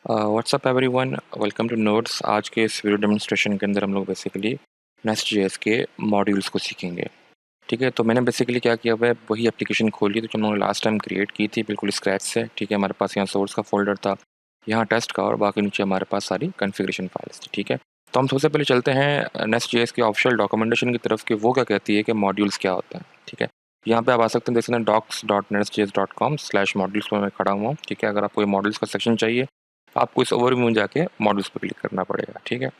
WhatsApp everyone, welcome to notes. आज के इस वीडियो डेमोन्स्ट्रेशन के अंदर हम लोग बेसिकली नेस्ट.जेएस के मॉड्यूल्स को सीखेंगे। ठीक है, तो मैंने बेसिकली क्या किया हुआ है, वही एप्लीकेशन खोली तो जो हम लोगों ने लास्ट टाइम क्रिएट की थी बिल्कुल स्क्रैच से। ठीक है, हमारे पास यहाँ सोर्स का फोल्डर था, यहाँ टेस्ट का, और बाकी नीचे हमारे पास सारी कन्फिग्रेशन फाइल्स थी। ठीक है, तो हम सबसे पहले चलते हैं नेस्ट.जेएस के ऑफिशियल डॉक्यूमेंटेशन की तरफ कि वो क्या कहती है कि मॉड्यूल्स क्या होता है। ठीक है, यहाँ पे आप आ सकते हैं, देख सकते हैं docs.nestjs.com/मॉड्यूल्स पर मैं खड़ा हुआ हूँ। ठीक है, अगर आपको ये मॉड्यूल्स का सेक्शन चाहिए आपको इस ओवरव्यू में जाके मॉड्यूल्स पर क्लिक करना पड़ेगा। ठीक है,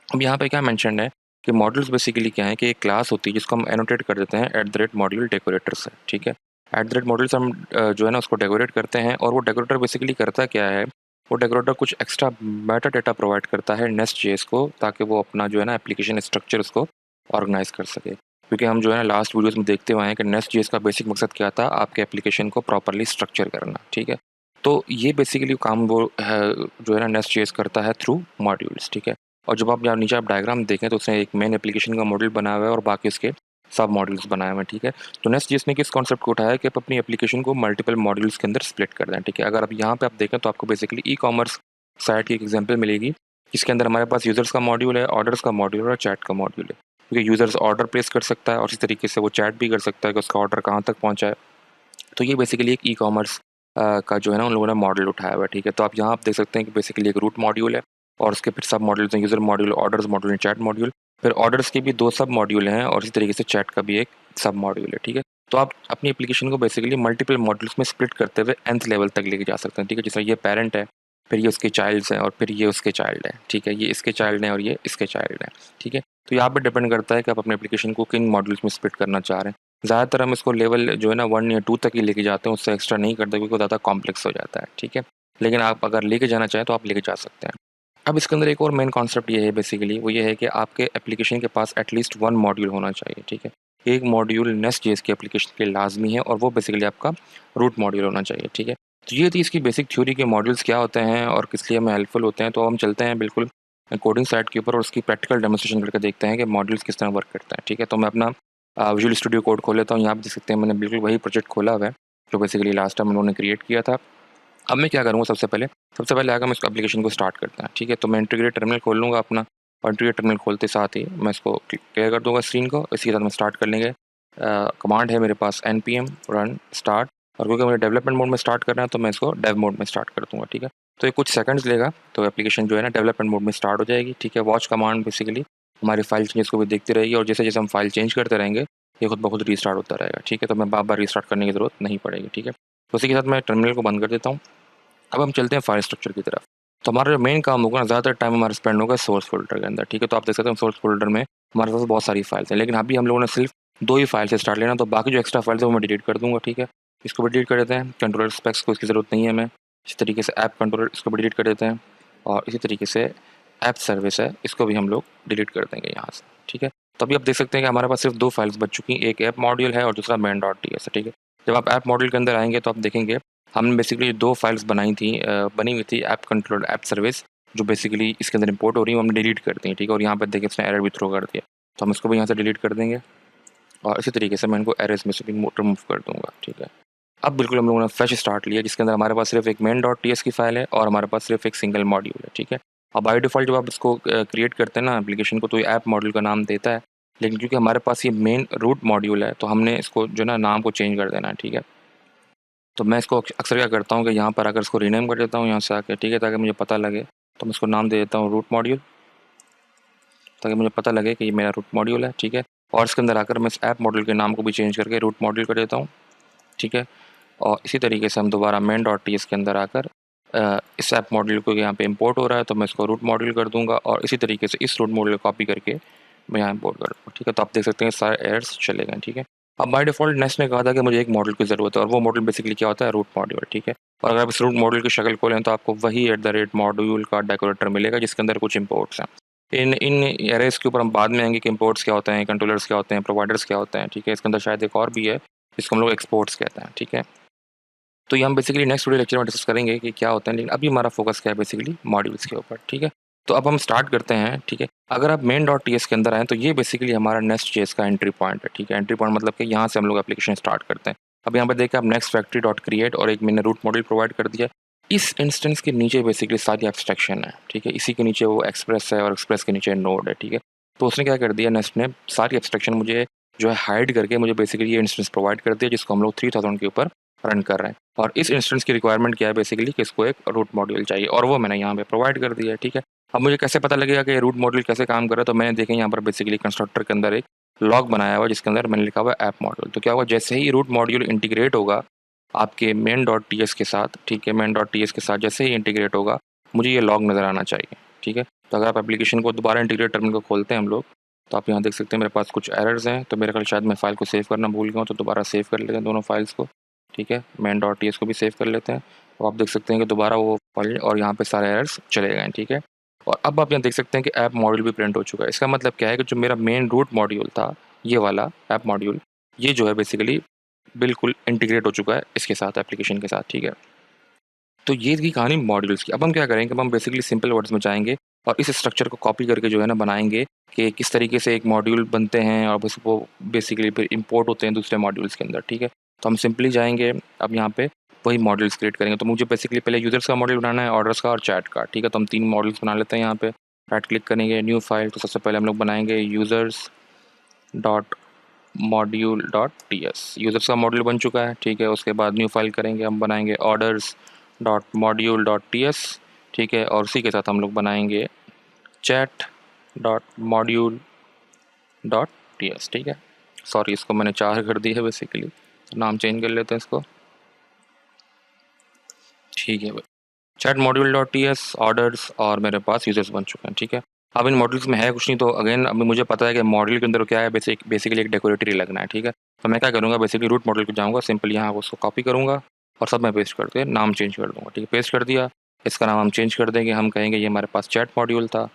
अब यहाँ पे क्या मेंशन है कि मॉड्यूल्स बेसिकली क्या है कि एक क्लास होती है जिसको हम एनोटेट कर देते हैं @मॉड्यूल डेकोरेटर से। ठीक है, @मॉड्यूल से हम जो है ना उसको डेकोरेट करते हैं, और वो डेकोरेटर बेसिकली करता क्या है, वो डेकोरेटर कुछ एक्स्ट्रा मेटा डेटा प्रोवाइड करता है नेस्ट.जेएस को, ताकि वो अपना जो है ना एप्लीकेशन स्ट्रक्चर उसको ऑर्गेनाइज कर सके। क्योंकि हम जो है ना लास्ट वीडियोस में देखते हुए हैं कि नेस्ट.जेएस का बेसिक मकसद क्या था, आपके एप्लीकेशन को प्रॉपरली स्ट्रक्चर करना। ठीक है, तो ये बेसिकली काम वो है जो है ना नेस्ट.जेएस करता है थ्रू मॉड्यूल्स। ठीक है, और जब आप यहाँ नीचे आप डायग्राम देखें तो उसने एक मेन एप्लीकेशन का मॉड्यूल बनाया हुआ है और बाकी उसके सब मॉड्यूल्स बनाए हुए हैं। ठीक है, तो नेस्ट.जेएस ने किस कॉन्सेप्ट को उठाया है कि आप अपनी एप्लीकेशन को मल्टीपल मॉड्यूल्स के अंदर स्प्लिट कर दें। ठीक है, अगर आप यहाँ पे आप देखें तो आपको बेसिकली ई कॉमर्स साइट की एक एग्जाम्पल मिलेगी, जिसके अंदर हमारे पास यूजर्स का मॉड्यूल है, ऑर्डर्स का मॉड्यूल है और चैट का मॉड्यूल है। क्योंकि यूजर्स ऑर्डर प्लेस कर सकता है और इसी तरीके से वो चैट भी कर सकता है कि उसका ऑर्डर कहाँ तक पहुँचा है। तो ये बेसिकली एक ई कॉमर्स का जो है ना उन लोगों ने मॉडल उठाया हुआ है। ठीक है, तो आप यहाँ आप देख सकते हैं कि बेसिकली एक रूट मॉड्यूल है और उसके फिर सब मॉड्यूल्स हैं, user module, orders module, chat module. फिर ऑर्डर्स के भी 2 सब मॉड्यूल हैं और इसी तरीके से चैट का भी एक सब मॉड्यूल है। ठीक है, तो आप अपनी एप्लीकेशन को बेसिकली मल्टीपल मॉड्यूल्स में स्प्लिट करते हुए nth लेवल तक लेके जा सकते हैं। ठीक है, जैसे ये पेरेंट है, फिर ये उसके चाइल्ड्स हैं और फिर ये उसके चाइल्ड हैं। ठीक है, ये इसके चाइल्ड हैं और ये इसके चाइल्ड हैं। ठीक है, तो यहाँ पे डिपेंड करता है कि आप अपने एप्लीकेशन को किन मॉड्यूल्स में स्प्लिट करना चाह रहे हैं। ज़्यादातर हम इसको लेवल जो है ना 1 या 2 तक ही लेके जाते हैं, उससे एक्स्ट्रा नहीं करते क्योंकि वो ज़्यादा कॉम्प्लेक्स हो जाता है। ठीक है, लेकिन आप अगर लेके जाना चाहें तो आप लेके जा सकते हैं। अब इसके अंदर एक और मेन कॉन्सेप्ट ये है बेसिकली, वो ये है कि आपके एप्लीकेशन के पास एटलीस्ट 1 मॉड्यूल होना चाहिए। ठीक है, एक मॉड्यूल नेस्ट.जेएस की एप्लीकेशन के लिए लाजमी है और वो बेसिकली आपका रूट मॉड्यूल होना चाहिए। ठीक है, तो ये थी इसकी बेसिक थ्योरी के मॉड्यूल्स क्या होते हैं और किस लिए हमें हेल्पफुल होते हैं। तो हम चलते हैं बिल्कुल कोडिंग साइट के ऊपर और उसकी प्रैक्टिकल डेमोन्स्ट्रेशन करके देखते हैं कि मॉड्यूल्स किस तरह वर्क करते हैं। ठीक है, तो मैं अपना विजुअल स्टूडियो कोड खोल लेता हूँ। यहाँ आप देख सकते हैं मैंने बिल्कुल वही प्रोजेक्ट खोला हुआ है जो बेसिकली लास्ट टाइम उन्होंने क्रिएट किया था। अब मैं क्या करूँगा, सबसे पहले आकर मैं इसको एप्लीकेशन को स्टार्ट करता है। ठीक है, तो मैं इंटीग्रेट टर्मिनल खोल लूँगा अपना, और इंटीग्रेट टर्मिनल खोलते साथ ही मैं इसको क्लियर कर दूँगा स्क्रीन को। इसी के साथ मैं स्टार्ट कर लेंगे। कमांड है मेरे पास npm रन स्टार्ट, और क्योंकि मुझे डेवलपमेंट मोड में स्टार्ट करना है तो मैं इसको डेव मोड में स्टार्ट कर दूँगा। ठीक है, तो ये कुछ सेकंड्स लेगा तो एप्लीकेशन जो है ना डेवलपमेंट मोड में स्टार्ट हो जाएगी। ठीक है, वॉच कमांड बेसिकली हमारी फाइल चेंजेस को भी देखती रहेगी और जैसे जैसे हम फाइल चेंज करते रहेंगे ये खुद ब खुद रीस्टार्ट होता रहेगा। ठीक है, तो मैं बार बार रीस्टार्ट करने की ज़रूरत नहीं पड़ेगी। ठीक है, तो उसी के साथ मैं टर्मिनल को बंद कर देता हूँ। अब हम चलते हैं फाइल स्ट्रक्चर की तरफ। तो हमारा जो मेन काम होगा ना, ज़्यादातर टाइम हमारा स्पेंड होगा सोर्स फ़ोल्डर के अंदर। ठीक है, तो आप देख सकते हैं सोर्स फ़ोल्डर में हमारे पास बहुत सारी फाइल्स हैं, लेकिन अभी हम लोगों ने सिर्फ 2 ही फाइल से स्टार्ट लेना, तो बाकी जो एक्स्ट्रा फाइल्स है वो मैं डिलीट कर दूँगा। ठीक है, इसको भी डिलीट कर देते हैं। कंट्रोलर स्पेक्स को इसकी ज़रूरत नहीं है हमें। इसी तरीके से ऐप कंट्रोलर इसको भी डिलीट कर देते हैं, और इसी तरीके से ऐप सर्विस है इसको भी हम लोग डिलीट कर देंगे यहाँ से। ठीक है, तो अभी आप देख सकते हैं कि हमारे पास सिर्फ 2 फाइल्स बच चुकी हैं, एक ऐप मॉड्यूल है और दूसरा main.ts है। ठीक है, जब आप ऐप मॉड्यूल के अंदर आएँगे तो आप देखेंगे हमने बेसिकली 2 फाइल्स बनी हुई थी, ऐप कंट्रोलर, ऐप सर्विस, जो बेसिकली इसके अंदर इंपोर्ट हो रही है, वो हमने डिलीट कर दी है। ठीक है, और यहाँ पर देखिए इसने एरर भी थ्रो कर दिया, तो हम इसको भी यहाँ से डिलीट कर देंगे और इसी तरीके से मैं इनको एरर्स में से भी रिमूव कर दूँगा। ठीक है, अब बिल्कुल हम लोगों ने फ्रेश स्टार्ट लिया जिसके अंदर हमारे पास सिर्फ एक main.ts की फाइल है और हमारे पास सिर्फ एक सिंगल मॉड्यूल है। ठीक है, अब बाय डिफ़ॉल्ट जब आप इसको क्रिएट करते हैं ना एप्लीकेशन को, तो ये ऐप मॉड्यूल का नाम देता है, लेकिन क्योंकि हमारे पास ये मेन रूट मॉड्यूल है तो हमने इसको जो ना नाम को चेंज कर देना है। ठीक है, तो मैं इसको अक्सर क्या करता हूँ कि यहाँ पर आकर इसको रीनेम कर देता हूँ यहाँ से आके। ठीक है, ताकि मुझे पता लगे, तो मैं इसको नाम दे देता हूँ रूट मॉड्यूल, ताकि मुझे पता लगे कि ये मेरा रूट मॉड्यूल है। ठीक है, और इसके अंदर आकर मैं इस ऐप मॉड्यूल के नाम को भी चेंज करके रूट मॉड्यूल कर देता हूँ। ठीक है, और इसी तरीके से हम दोबारा main.ts के अंदर आकर इस ऐप मॉड्यूल को यहाँ पे इंपोर्ट हो रहा है तो मैं इसको रूट मॉड्यूल कर दूँगा, और इसी तरीके से इस रूट मॉड्यूल को कॉपी करके मैं यहाँ इंपोर्ट कर दूँगा। ठीक है, तो आप देख सकते हैं सारे एरर्स चले गए। ठीक है, अब बाय डिफ़ॉल्ट नेक्स्ट ने कहा था कि मुझे एक मॉड्यूल की ज़रूरत है और वो मॉड्यूल बेसिकली क्या होता है, रूट मॉड्यूल। ठीक है, और अगर आप इस रूट मॉड्यूल की शक्ल खोलें तो आपको वही @मॉड्यूल का डेकोरेटर मिलेगा जिसके अंदर कुछ इंपोर्ट्स हैं। इन इन एरर्स के ऊपर हम बाद में आएंगे कि इंपोर्ट्स क्या होते हैं, कंट्रोलर्स क्या होते हैं, प्रोवाइडर्स क्या होते हैं। ठीक है, इसके अंदर शायद एक और भी है जिसको हम लोग एक्सपोर्ट्स कहते हैं। ठीक है, तो ये हम बेसिकली नेक्स्ट वीडियो लेक्चर में डिस्कस करेंगे कि क्या होता है, लेकिन अभी हमारा फोकस क्या है बेसिकली मॉड्यूल्स के ऊपर। ठीक है, तो अब हम स्टार्ट करते हैं। ठीक है, अगर आप main.ts के अंदर आएँ तो ये बेसिकली हमारा नेस्ट.js का एंट्री पॉइंट है। ठीक है, एंट्री पॉइंट मतलब कि यहाँ से हम लोग एप्लीकेशन स्टार्ट करते हैं। अब यहाँ पर देखिए आप नेक्स्ट फैक्ट्री डॉट क्रिएट और एक मैंने रूट मॉड्यूल प्रोवाइड कर दिया। इस इंस्टेंस के नीचे बेसिकली सारी एब्स्ट्रैक्शन है, ठीक है। इसी के नीचे वो एक्सप्रेस है और एक्सप्रेस के नीचे नोड है, ठीक है। तो उसने क्या कर दिया, नेस्ट ने सारी एब्स्ट्रैक्शन मुझे जो है हाइड करके मुझे बेसिकली ये इंस्टेंस प्रोवाइड कर दिया, जिसको हम लोग 3000 के ऊपर रन कर रहे हैं। और इस इंस्टेंस की रिक्वायरमेंट क्या है बेसिकली कि इसको एक रूट मॉड्यूल चाहिए, और वो मैंने यहाँ पे प्रोवाइड कर दिया है, ठीक है। अब मुझे कैसे पता लगेगा कि रूट मॉड्यूल कैसे काम कर रहा है, तो मैंने देखा यहाँ पर बेसिकली कंस्ट्रक्टर के अंदर एक लॉग बनाया हुआ जिसके अंदर मैंने लिखा हुआ ऐप मॉड्यूल। तो क्या हुआ, जैसे ही रूट मॉड्यूल इंटीग्रेट होगा आपके main.ts के साथ, ठीक है, main.ts के साथ जैसे ही इंटीग्रेट होगा मुझे ये लॉग नज़र आना चाहिए, ठीक है। तो अगर आप एप्लीकेशन को दोबारा इंटीग्रेट टर्मिनल को खोलते हैं हम लोग, तो आप यहाँ देख सकते हैं मेरे पास कुछ एरर्स हैं। तो मेरे ख्याल शायद मैं फ़ाइल को सेव करना भूल गया हूँ, तो दोबारा सेव कर लेते हैं दोनों फाइल्स को, ठीक है। main.ts को भी सेव कर लेते हैं। तो आप देख सकते हैं कि दोबारा वो फाइल और यहाँ पे सारे एरर्स चले गए हैं, ठीक है। और अब आप यहाँ देख सकते हैं कि ऐप मॉड्यूल भी प्रिंट हो चुका है। इसका मतलब क्या है कि जो मेरा मेन रूट मॉड्यूल था, ये वाला ऐप मॉड्यूल, ये जो है बेसिकली बिल्कुल इंटीग्रेट हो चुका है इसके साथ, एप्लीकेशन के साथ, ठीक है। तो ये थी कहानी मॉड्यूल्स की। अब हम क्या करेंगे, अब हम बेसिकली सिंपल वर्ड्स में जाएंगे और इस स्ट्रक्चर को कॉपी करके जो है ना बनाएंगे कि किस तरीके से एक मॉड्यूल बनते हैं और बस वो बेसिकली फिर इंपोर्ट होते हैं दूसरे मॉड्यूल्स के अंदर, ठीक है। तो हम सिंपली जाएंगे, अब यहाँ पे वही मॉड्यूल्स क्रिएट करेंगे। तो मुझे बेसिकली पहले यूजर्स का मॉड्यूल बनाना है, ऑर्डर्स का और चैट का, ठीक है। तो हम 3 मॉड्यूल्स बना लेते हैं। यहाँ पे राइट क्लिक करेंगे, न्यू फाइल। तो सबसे पहले हम लोग बनाएंगे users dot module dot T S. Users का मॉड्यूल बन चुका है, ठीक है। उसके बाद न्यू फाइल करेंगे, हम बनाएंगे orders dot module dot T S, ठीक है। और उसी के साथ हम लोग बनाएंगे chat dot module dot T S, ठीक है। सॉरी, इसको मैंने 4 कर दिया है बेसिकली, नाम चेंज कर लेते हैं इसको, ठीक है भाई। Chat module dot T S, orders और मेरे पास यूज़र्स बन चुके हैं, ठीक है। अब इन मॉड्यूल्स में है कुछ नहीं, तो अगेन अब मुझे पता है कि मॉड्यूल के अंदर क्या है, बेसिकली एक डेकोरेटरी लगना है, ठीक है। तो मैं क्या करूँगा, बेसिकली रूट मॉड्यूल पे जाऊँगा, सिंपली यहाँ उसको कॉपी करूँगा और सब मैं पेस्ट करके नाम चेंज कर दूँगा, ठीक है। पेस्ट कर दिया, इसका नाम हम चेंज कर देंगे, हम कहेंगे ये हमारे पास चैट मॉड्यूल था,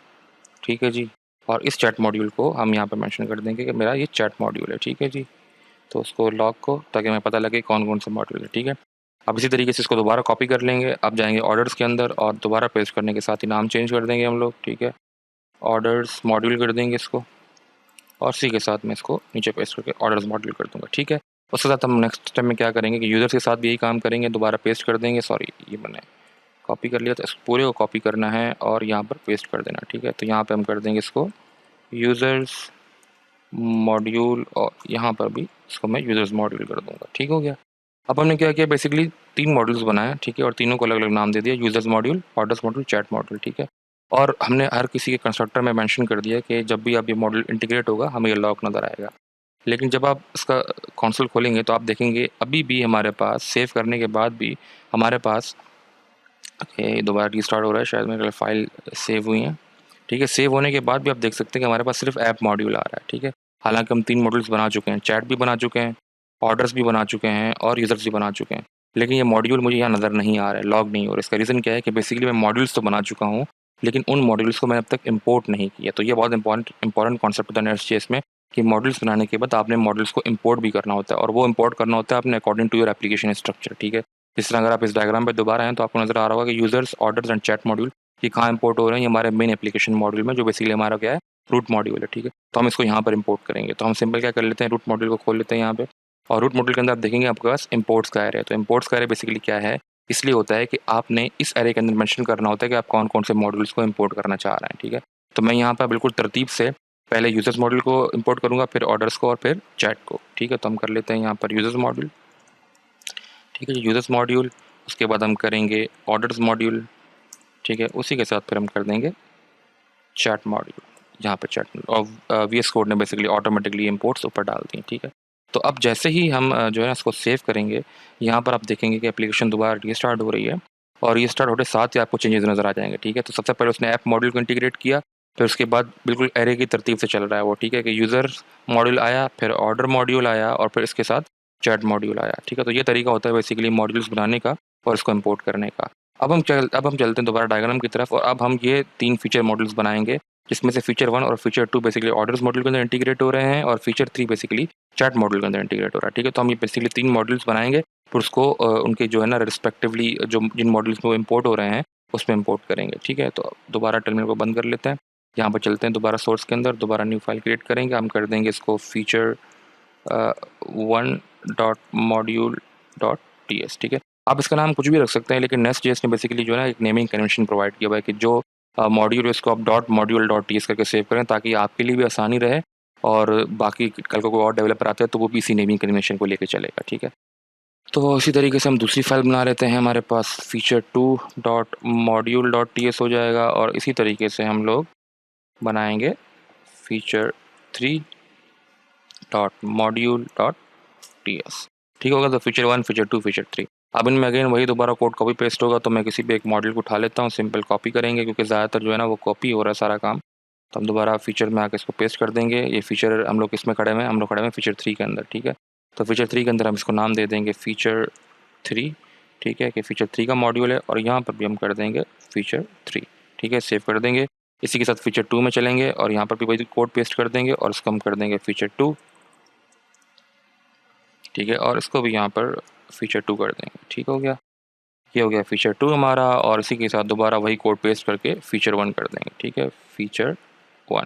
ठीक है जी। और इस चैट मॉड्यूल को हम यहाँ पर मैंशन कर देंगे कि मेरा ये चैट मॉड्यूल है, ठीक है जी। तो उसको लॉग को, ताकि हमें पता लगे कौन कौन से मॉड्यूल है, ठीक है। अब इसी तरीके से इसको दोबारा कॉपी कर लेंगे, अब जाएंगे ऑर्डर्स के अंदर और दोबारा पेस्ट करने के साथ ही नाम चेंज कर देंगे हम लोग, ठीक है। ऑर्डर्स मॉड्यूल कर देंगे इसको और इसी के साथ मैं इसको नीचे पेस्ट करके ऑर्डर्स मॉड्यूल कर दूंगा, ठीक है। उसके साथ हम नेक्स्ट स्टेप में क्या करेंगे कि यूज़र्स के साथ भी यही काम करेंगे, दोबारा पेस्ट कर देंगे। सॉरी, ये मैंने कॉपी कर लिया, तो इस पूरे को कॉपी करना है और यहाँ पर पेस्ट कर देना, ठीक है। तो यहाँ पर हम कर देंगे इसको यूज़र्स मॉड्यूल और यहाँ पर भी इसको मैं यूज़र्स मॉड्यूल कर दूंगा, ठीक हो गया। अब हमने क्या किया, बेसिकली 3 मॉड्यूल्स बनाए, ठीक है, और तीनों को अलग अलग नाम दे दिया, users module, orders module, chat module, ठीक है। और हमने हर किसी के कंस्ट्रक्टर में मेंशन कर दिया कि जब भी आप ये मॉड्यूल इंटीग्रेट होगा हमें ये लॉग नज़र आएगा। लेकिन जब आप इसका कंसोल खोलेंगे तो आप देखेंगे अभी भी हमारे पास सेव करने के बाद भी हमारे पास, ओके दोबारा रीस्टार्ट हो रहा है, शायद मेरे फाइल सेव हुई हैं, ठीक है। सेव होने के बाद भी आप देख सकते हैं कि हमारे पास सिर्फ ऐप मॉड्यूल आ रहा है, ठीक है। हालांकि हम 3 मॉड्यूल्स बना चुके हैं, चैट भी बना चुके हैं, ऑर्डर्स भी बना चुके हैं और यूज़र्स भी बना चुके हैं, लेकिन ये मॉड्यूल मुझे यहाँ नज़र नहीं आ रहा है, लॉग नहीं हो रहा है। इसका रीज़न क्या है कि बेसिकली मैं मॉड्यूल्स तो बना चुका हूँ, लेकिन उन मॉड्यूल्स को मैंने अब तक इम्पोर्ट नहीं किया। तो ये बहुत इंपॉर्टेंट कॉन्सेप्ट होता है नेस्ट.जेएस में कि मॉड्यूल्स बनाने के बाद आपने मॉड्यूल्स को इम्पोर्ट भी करना होता है, और वो इम्पोर्ट करना होता है आपने according to your application structure, ठीक है। जिस तरह अगर आप इस डायग्राम पर दोबारा आएँ तो आपको नज़र आ रहा होगा कि users, orders and chat module ये कहाँ इंपोर्ट हो रहे हैं, ये हमारे मेन एप्लीकेशन मॉड्यूल में, जो बेसिकली हमारा क्या है, रूट मॉड्यूल है, ठीक है। तो हम इसको यहाँ पर इंपोर्ट करेंगे। तो हम सिंपल क्या कर लेते हैं, रूट मॉड्यूल को खोल लेते हैं यहाँ पे, और रूट मॉड्यूल के अंदर आप देखेंगे आपके पास इंपोर्ट्स का एरे है। तो इंपोर्ट्स का एरे बेसिकली क्या है, इसलिए होता है कि आपने इस एरे के अंदर मेंशन करना होता है कि आप कौन कौन से मॉड्यूल्स को इंपोर्ट करना चाह रहे हैं, ठीक है। तो मैं यहाँ पर बिल्कुल तरतीब से पहले यूजर्स मॉड्यूल को इंपोर्ट करूँगा, फिर ऑर्डर्स को और फिर चैट को, ठीक है। तो हम कर लेते हैं यहाँ पर यूजर्स मॉड्यूल, ठीक है, यूजर्स मॉड्यूल। उसके बाद हम करेंगे ऑर्डर्स मॉड्यूल, ठीक है। उसी के साथ फिर हम कर देंगे चैट मॉड्यूल, यहाँ पे चैट, और वीएस कोड ने बेसिकली ऑटोमेटिकली इंपोर्ट्स ऊपर डाल दी, ठीक है। तो अब जैसे ही हम जो है इसको सेव करेंगे, यहाँ पर आप देखेंगे कि एप्लीकेशन दोबारा रीस्टार्ट हो रही है, और रीस्टार्ट होते साथ ही आपको चेंजेस नज़र आ जाएंगे, ठीक है। तो सबसे पहले उसने ऐप मॉड्यूल को इंटीग्रेट किया, फिर उसके बाद बिल्कुल एरे की तरतीब से चल रहा है वो, ठीक है, कि यूज़र मॉड्यूल आया, फिर ऑर्डर मॉड्यूल आया और फिर इसके साथ चैट मॉड्यूल आया, ठीक है। तो ये तरीका होता है बेसिकली मॉड्यूल्स बनाने का और इसको इम्पोर्ट करने का। अब हम चलते हैं दोबारा डायग्राम की तरफ, और अब हम ये 3 फीचर मॉडल्स बनाएंगे, जिसमें से फीचर 1 और फीचर 2 बेसिकली ऑर्डर्स मॉड्यूल के अंदर इंटीग्रेट हो रहे हैं, और फीचर 3 बेसिकली चैट मॉड्यूल के अंदर इंटीग्रेट हो रहा है, ठीक है। तो हम ये बेसिकली 3 मॉड्यूल्स बनाएंगे, फिर उसको उनके जो है ना रिस्पेक्टिवली जो जिन मॉड्यूल्स में वो इंपोर्ट हो रहे हैं उसमें इंपोर्ट करेंगे, ठीक है। तो दोबारा टर्मिनल को बंद कर लेते हैं, यहाँ पर चलते हैं दोबारा सोर्स के अंदर, दोबारा न्यू फाइल क्रिएट करेंगे, हम कर देंगे इसको feature 1 dot module dot T S, ठीक है। आप इसका नाम कुछ भी रख सकते हैं, लेकिन नेस्ट.जेएस ने बेसिकली जो है ना एक नेमिंग कन्वेंशन प्रोवाइड किया हुआ है कि जो मॉड्यूल है उसको आप डॉट मॉड्यूल डॉट टीएस करके सेव करें, ताकि आपके लिए भी आसानी रहे और बाकी कल को कोई और डेवलपर आता है तो वो भी इसी नेमिंग कन्वेंशन को लेके चलेगा, ठीक है। तो इसी तरीके से हम दूसरी फाइल बना लेते हैं, हमारे पास feature2 dot module dot TS हो जाएगा, और इसी तरीके से हम लोग बनाएंगे feature3 dot module dot TS, ठीक होगा। तो feature1 feature2 feature3, अब इनमें अगेन वही दोबारा कोड कॉपी पेस्ट होगा। तो मैं किसी भी एक मॉड्यूल को उठा लेता हूँ, सिंपल कॉपी करेंगे क्योंकि ज़्यादातर जो है ना वो कॉपी हो रहा है सारा काम। तो हम दोबारा फीचर में आकर इसको पेस्ट कर देंगे। ये फीचर हम लोग किस में खड़े हुए हैं, हम लोग खड़े हुए हैं feature3 के अंदर, ठीक है। तो feature3 के अंदर हम इसको नाम दे देंगे feature3, ठीक है, कि feature3 का मॉड्यूल है, और यहाँ पर भी हम कर देंगे feature3, ठीक है, सेव कर देंगे। इसी के साथ feature2 में चलेंगे और यहाँ पर भी वही कोड पेस्ट कर देंगे और इसको हम कर देंगे feature2, ठीक है, और इसको भी यहाँ पर feature2 कर देंगे, ठीक हो गया। ये हो गया feature2 हमारा, और इसी के साथ दोबारा वही कोड पेस्ट करके feature1 कर देंगे, ठीक है, feature1,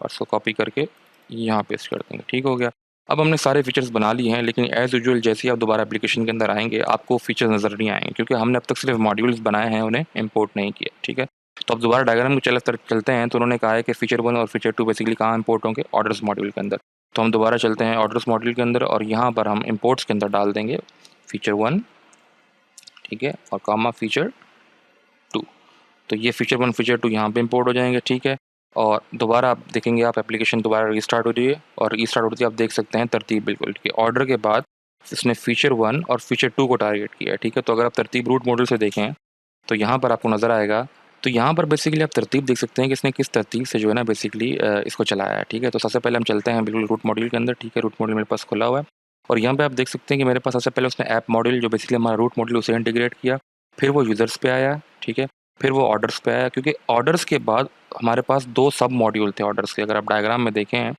और इसको कॉपी करके यहाँ पेस्ट कर देंगे, ठीक हो गया। अब हमने सारे फीचर्स बना लिए हैं, लेकिन एज़ यूजुअल जैसे ही आप दोबारा एप्लीकेशन के अंदर आएंगे आपको फीचर्स नज़र नहीं आएंगे, क्योंकि हमने अब तक सिर्फ मॉड्यूल्स बनाए हैं, उन्हें इंपोर्ट नहीं किया, ठीक है। तो अब दोबारा डायग्राम में चलते हैं। तो उन्होंने कहा है कि feature1 और feature2 बेसिकली कहाँ इंपोर्ट होंगे, ऑर्डर्स मॉड्यूल के अंदर। तो हम दोबारा चलते हैं ऑर्डर्स मॉड्यूल के अंदर, और यहाँ पर हम इंपोर्ट्स के अंदर डाल देंगे feature1, ठीक है, और कामा feature2। तो ये feature1 feature2 यहाँ पे इंपोर्ट हो जाएंगे, ठीक है। और दोबारा आप देखेंगे, आप एप्लीकेशन दोबारा रीस्टार्ट हो रही है, और रीस्टार्ट होती है आप देख सकते हैं तरतीब बिल्कुल, ठीक है। ऑर्डर के बाद इसने feature1 और feature2 को टारगेट किया है, ठीक है। तो अगर आप तरतीब रूट मॉड्यूल से देखें तो यहाँ पर आपको नज़र आएगा। तो यहाँ पर बेसिकली आप तरतीब देख सकते हैं कि इसने किस तरतीब से जो है ना बेसिकली इसको चलाया है, ठीक है। तो सबसे पहले हम चलते हैं बिल्कुल रूट मॉड्यूल के अंदर, ठीक है। रूट मॉड्यूल मेरे पास खुला हुआ है, और यहाँ पे आप देख सकते हैं कि मेरे पास सबसे पहले उसने ऐप मॉड्यूल जो बेसिकली हमारा रूट मॉड्यूल उसे इंटीग्रेट किया, फिर वो यूज़र्स पे आया, ठीक है, फिर वो ऑर्डर्स पे आया, क्योंकि ऑर्डर्स के बाद हमारे पास 2 सब मॉड्यूल थे ऑर्डर्स के। अगर आप डायग्राम में देखें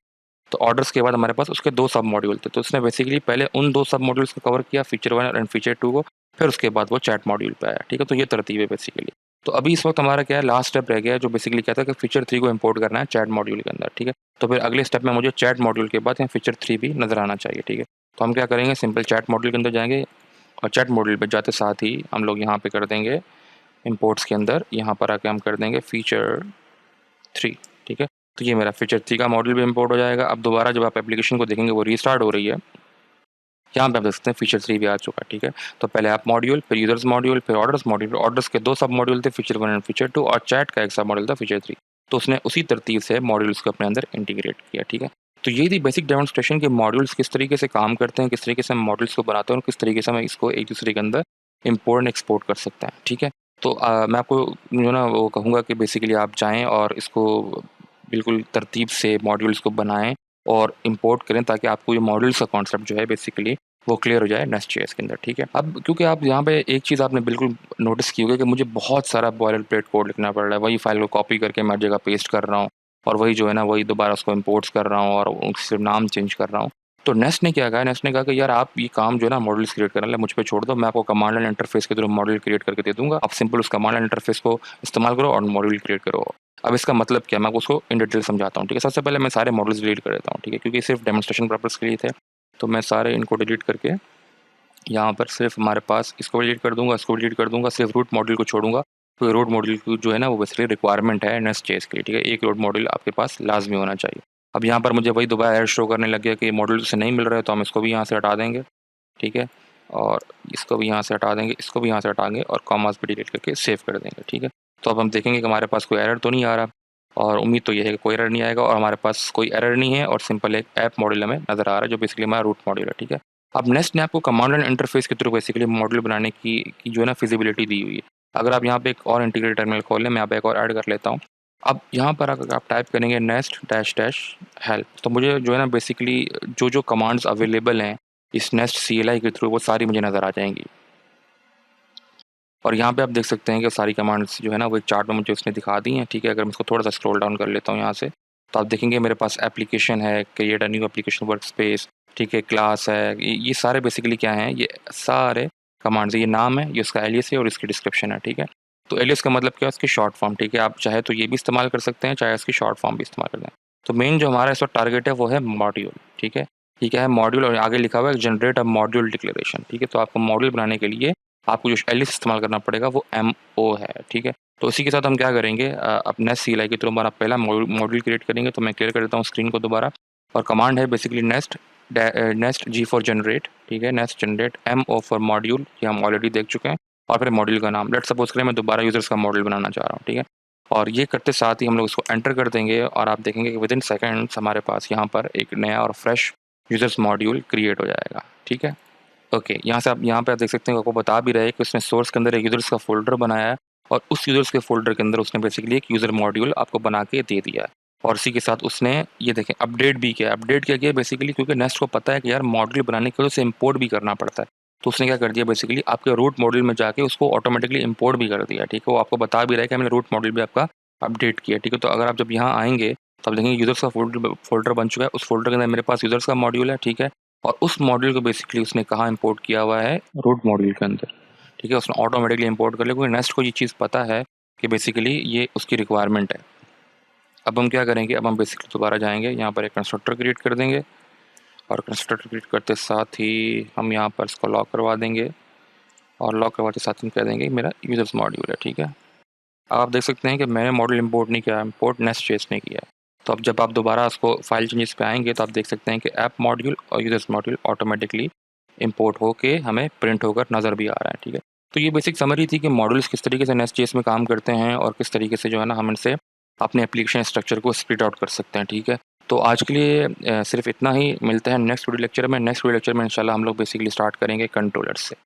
तो ऑर्डर्स के बाद हमारे पास उसके 2 सब मॉड्यूल थे। तो उसने बेसिकली पहले उन 2 सब मॉड्यूल्स को कवर किया, feature1 एंड feature2 को, फिर उसके बाद वो चैट मॉड्यूल पे आया, ठीक है। तो ये तरतीब है बेसिकली। तो अभी इस वक्त हमारा क्या है, लास्ट स्टेप रह गया है, जो बेसिकली कहता है कि feature3 को इंपोर्ट करना है चैट मॉड्यूल के अंदर, ठीक है। तो फिर अगले स्टेप में मुझे चैट मॉड्यूल के बाद यहाँ feature3 भी नज़र आना चाहिए, ठीक है। तो हम क्या करेंगे, सिंपल चैट मॉड्यूल के अंदर जाएंगे, और चैट मॉड्यूल पर जाते साथ ही हम लोग यहाँ पे कर देंगे इंपोर्ट्स के अंदर, यहाँ पर आके हम कर देंगे feature3, ठीक है। तो ये मेरा feature3 का मॉड्यूल भी इंपोर्ट हो जाएगा। अब दोबारा जब आप एप्लीकेशन को देखेंगे वो रीस्टार्ट हो रही है, यहाँ पे आप देख सकते हैं feature3 भी आ चुका है, ठीक है। तो पहले ऐप मॉड्यूल, फिर यूजर्स मॉड्यूल, फिर ऑर्डर्स मॉड्यूल। ऑर्डर्स के 2 सब मॉड्यूल थे, feature1 एंड feature2, और चैट का एक सब मॉड्यूल था feature3। तो उसने उसी तरतीब से मॉड्यूल्स को अपने अंदर इंटीग्रेट किया, ठीक है। तो ये थी बेसिक डेमोन्स्ट्रेशन कि मॉड्यूल्स किस तरीके से काम करते हैं, किस तरीके से हम मॉड्यूल्स को बनाते हैं, और किस तरीके से हम इसको एक दूसरे के अंदर इम्पोर्ट एंड एक्सपोर्ट कर सकते हैं, ठीक है। तो मैं आपको जो ना वो कहूँगा कि बेसिकली आप जाएँ और इसको बिल्कुल तरतीब से मॉड्यूल्स को बनाएँ और इम्पोर्ट करें, ताकि आपको ये मॉड्यूल्स का कॉन्सेप्ट जो है बेसिकली वो क्लियर हो जाए नेस्ट.जेएस के अंदर, ठीक है। अब क्योंकि आप यहाँ पे एक चीज़ आपने बिल्कुल नोटिस की होगी कि मुझे बहुत सारा बॉयलर प्लेट कोड लिखना पड़ रहा है। वही फाइल को कॉपी करके मैं हर जगह पेस्ट कर रहा हूँ, और वही जो है ना वही दोबारा उसको इम्पोर्ट्स कर रहा हूँ, और उससे नाम चेंज कर रहा हूँ। तो नेस्ट ने क्या कहा, नेस्ट ने कहा कि यार आप ये काम जो है ना मॉडल्स क्रिएट करने वाला मुझ पे छोड़ दो, मैं आपको कमांड लाइन इंटरफेस के थ्रू मॉडल क्रिएट करके दे दूंगा। आप सिंपल उस कमांड लाइन इंटरफेस को इस्तेमाल करो और मॉडल क्रिएट करो। अब इसका मतलब क्या, मैं उसको इन डिटेल समझाता हूँ, ठीक है। सबसे पहले मैं सारे मॉडल्स डिलीट कर देता हूँ, ठीक है, क्योंकि सिर्फ डेमोन्स्ट्रेशन पर्पस के लिए थे। तो मैं सारे इनको डिलीट करके यहाँ पर सिर्फ हमारे पास इसको डिलीट कर दूंगा, इसको डिलीट कर दूंगा, सिर्फ रूट मॉड्यूल को छोड़ूंगा। तो रूट मॉड्यूल की जो है ना वो बेसिकली रिक्वायरमेंट है नेस्ट.जेएस के लिए, ठीक है। एक रूट मॉड्यूल आपके पास लाजमी होना चाहिए। अब यहाँ पर मुझे वही दोबारा एरर शो करने लग गया कि मॉड्यूल से नहीं मिल रहा है, तो हम इसको भी यहाँ से हटा देंगे, ठीक है, और इसको भी यहाँ से हटा देंगे, इसको भी यहाँ से हटाएंगे, और कॉमास भी डिलीट करके सेव कर देंगे, ठीक है। तो अब हम देखेंगे कि हमारे पास कोई एरर तो नहीं आ रहा, और उम्मीद तो ये है कि कोई एरर नहीं आएगा, और हमारे पास कोई एरर नहीं है, और सिंपल एक ऐप मॉड्यूल हमें नज़र आ रहा है जो बेसिकली हमारा रूट मॉड्यूल है, ठीक है। अब नेस्ट ने आपको कमांड लाइन इंटरफेस के थ्रू बेसिकली मॉड्यूल बनाने की जो है ना फिजिबिलिटी दी हुई है। अगर आप यहाँ पे एक और इंटीग्रेटेड टर्मिनल खोल लें, मैं यहाँ पे एक और ऐड कर लेता हूँ। अब यहाँ पर अगर आप टाइप करेंगे नेस्ट डैश डैश हेल्प, तो मुझे जो है ना बेसिकली जो कमांड्स अवेलेबल हैं इस नेस्ट CLI के थ्रू वो सारी मुझे नज़र आ जाएंगी। और यहाँ पे आप देख सकते हैं कि सारी कमांड्स जो है ना वो एक चार्ट में मुझे उसने दिखा दी हैं, ठीक है। अगर मैं इसको थोड़ा सा स्क्रॉल डाउन कर लेता हूँ यहाँ से, तो आप देखेंगे मेरे पास एप्लीकेशन है, create a new application work space, ठीक है, क्लास है, ये सारे बेसिकली क्या हैं, ये सारे कमांड्स, ये नाम है, ये उसका एलियस है, और इसकी डिस्क्रिप्शन है, ठीक है। तो एलियस का मतलब क्या है, उसकी शॉर्ट फॉर्म, ठीक है। आप चाहे तो ये भी इस्तेमाल कर सकते हैं, चाहे इसकी शॉर्ट फॉर्म भी इस्तेमाल कर दें। तो मेन जो हमारा इस वक्त टारगेट है वो है मॉड्यूल, ठीक है। ये क्या है, मॉड्यूल, और आगे लिखा हुआ है जनरेट अ मॉड्यूल डिक्लेरेशन, ठीक है। तो आपको मॉड्यूल बनाने के लिए आपको जो एलिस इस्तेमाल करना पड़ेगा वो MO है, ठीक है। तो इसी के साथ हम क्या करेंगे, अब नेस्ट CLI के थ्रू हमारा पहला मॉड्यूल क्रिएट करेंगे। तो मैं क्लियर कर देता हूँ स्क्रीन को दोबारा, और कमांड है basically nest G for generate, ठीक है, nest generate MO for module, ये हम ऑलरेडी देख चुके हैं, और फिर मॉड्यूल का नाम लेट्स सपोज करें मैं दोबारा यूजर्स का मॉड्यूल बनाना चाह रहा हूँ, ठीक है। और ये करते साथ ही हम लोग इसको एंटर कर देंगे, और आप देखेंगे कि विदिन सेकेंड्स हमारे पास यहाँ पर एक नया और फ्रेश यूजर्स मॉड्यूल क्रिएट हो जाएगा, ठीक है। ओके, यहाँ पे आप देख सकते हैं, आपको बता भी रहे हैं कि उसने सोर्स के अंदर एक यूजर्स का फ़ोल्डर बनाया है, और उस यूजर्स के फ़ोल्डर के अंदर उसने बेसिकली एक यूज़र मॉड्यूल आपको बना के दे दिया है। और इसी के साथ उसने ये देखें अपडेट भी किया। अपडेट क्या किया बेसिकली, क्योंकि नेस्ट को पता है कि यार मॉड्यूल बनाने के लिए उसे इम्पोर्ट भी करना पड़ता है। तो उसने क्या कर दिया बेसिकली, आपके रूट मॉड्यूल में जाके उसको ऑटोमेटिकली इम्पोर्ट भी कर दिया, ठीक है। वो आपको बता भी रहा है कि हमने रूट मॉड्यूल भी आपका अपडेट किया, ठीक है। तो अगर आप जब यहाँ आएँगे तो आप देखेंगे यूजर्स का फ़ोल्डर बन चुका है। उस फ़ोल्डर के अंदर मेरे पास यूजर्स का मॉड्यूल है, ठीक है। और उस मॉड्यूल को बेसिकली उसने कहाँ इंपोर्ट किया हुआ है, रूट मॉड्यूल के अंदर, ठीक है। उसने ऑटोमेटिकली इंपोर्ट कर लिया, क्योंकि नेस्ट को ये चीज़ पता है कि बेसिकली ये उसकी रिक्वायरमेंट है। अब हम क्या करेंगे, अब हम बेसिकली दोबारा जाएंगे, यहाँ पर एक कंस्ट्रक्टर क्रिएट कर देंगे, और कंस्ट्रक्टर क्रिएट करते साथ ही हम यहाँ पर इसको लॉक करवा देंगे, और लॉक करवाते साथ हम कह देंगे मेरा यूजर्स मॉड्यूल है, ठीक है। अब आप देख सकते हैं कि मैंने मॉड्यूल इंपोर्ट नहीं किया, इंपोर्ट नेस्ट जेएस ने किया है। तो अब जब आप दोबारा उसको फाइल चेंजेस पे आएंगे तो आप देख सकते हैं कि ऐप मॉड्यूल और यूजर्स मॉड्यूल ऑटोमेटिकली इंपोर्ट होके हमें प्रिंट होकर नज़र भी आ रहा है, ठीक है। तो ये बेसिक समरी थी कि मॉड्यूल्स किस तरीके से नेस्ट जेएस में काम करते हैं, और किस तरीके से जो है ना हम इनसे अपने एप्लीकेशन स्ट्रक्चर को स्प्लिट आउट कर सकते हैं, ठीक है। तो आज के लिए सिर्फ इतना ही। मिलते हैं नेक्स्ट वीडियो लेक्चर में। नेक्स्ट वीडियो लेक्चर में इंशाल्लाह हम लोग बेसिकली स्टार्ट करेंगे कंट्रोलर से।